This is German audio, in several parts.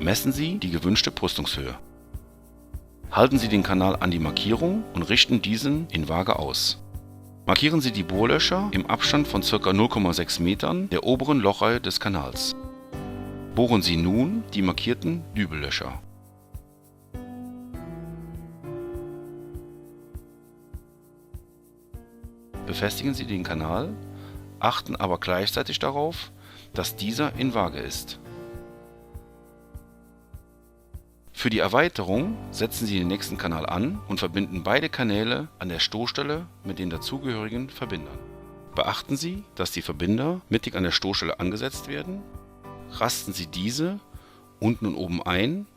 Messen Sie die gewünschte Brüstungshöhe. Halten Sie den Kanal an die Markierung und richten diesen in Waage aus. Markieren Sie die Bohrlöcher im Abstand von ca. 0,6 Metern der oberen Lochreihe des Kanals. Bohren Sie nun die markierten Dübellöcher. Befestigen Sie den Kanal, achten aber gleichzeitig darauf, dass dieser in Waage ist. Für die Erweiterung setzen Sie den nächsten Kanal an und verbinden beide Kanäle an der Stoßstelle mit den dazugehörigen Verbindern. Beachten Sie, dass die Verbinder mittig an der Stoßstelle angesetzt werden. Rasten Sie diese unten und oben ein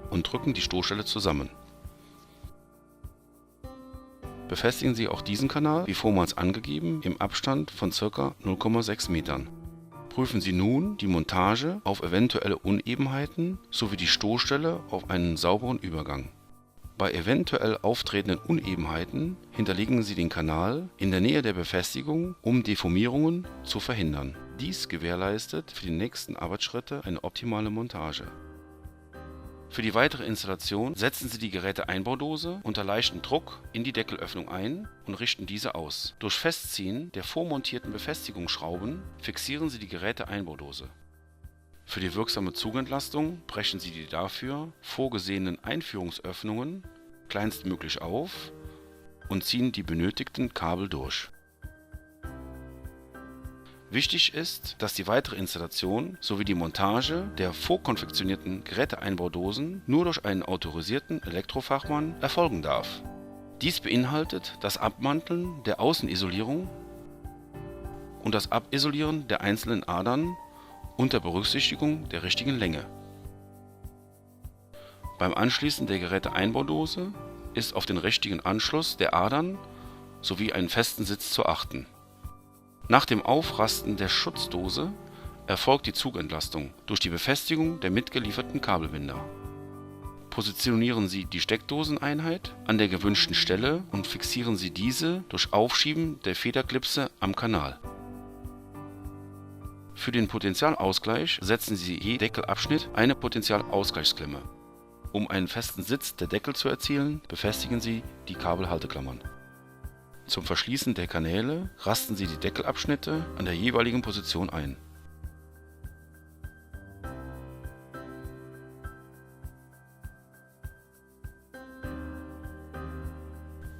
und drücken die Stoßstelle zusammen. Befestigen Sie auch diesen Kanal, wie vormals angegeben, im Abstand von ca. 0,6 Metern. Prüfen Sie nun die Montage auf eventuelle Unebenheiten sowie die Stoßstelle auf einen sauberen Übergang. Bei eventuell auftretenden Unebenheiten hinterlegen Sie den Kanal in der Nähe der Befestigung, um Deformierungen zu verhindern. Dies gewährleistet für die nächsten Arbeitsschritte eine optimale Montage. Für die weitere Installation setzen Sie die Geräteeinbaudose unter leichtem Druck in die Deckelöffnung ein und richten diese aus. Durch Festziehen der vormontierten Befestigungsschrauben fixieren Sie die Geräteeinbaudose. Für die wirksame Zugentlastung brechen Sie die dafür vorgesehenen Einführungsöffnungen kleinstmöglich auf und ziehen die benötigten Kabel durch. Wichtig ist, dass die weitere Installation sowie die Montage der vorkonfektionierten Geräteeinbaudosen nur durch einen autorisierten Elektrofachmann erfolgen darf. Dies beinhaltet das Abmanteln der Außenisolierung und das Abisolieren der einzelnen Adern unter Berücksichtigung der richtigen Länge. Beim Anschließen der Geräteeinbaudose ist auf den richtigen Anschluss der Adern sowie einen festen Sitz zu achten. Nach dem Aufrasten der Schutzdose erfolgt die Zugentlastung durch die Befestigung der mitgelieferten Kabelbinder. Positionieren Sie die Steckdoseneinheit an der gewünschten Stelle und fixieren Sie diese durch Aufschieben der Federklipse am Kanal. Für den Potentialausgleich setzen Sie je Deckelabschnitt eine Potentialausgleichsklemme. Um einen festen Sitz der Deckel zu erzielen, befestigen Sie die Kabelhalteklammern. Zum Verschließen der Kanäle rasten Sie die Deckelabschnitte an der jeweiligen Position ein.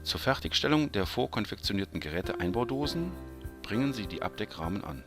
Zur Fertigstellung der vorkonfektionierten Geräteeinbaudosen bringen Sie die Abdeckrahmen an.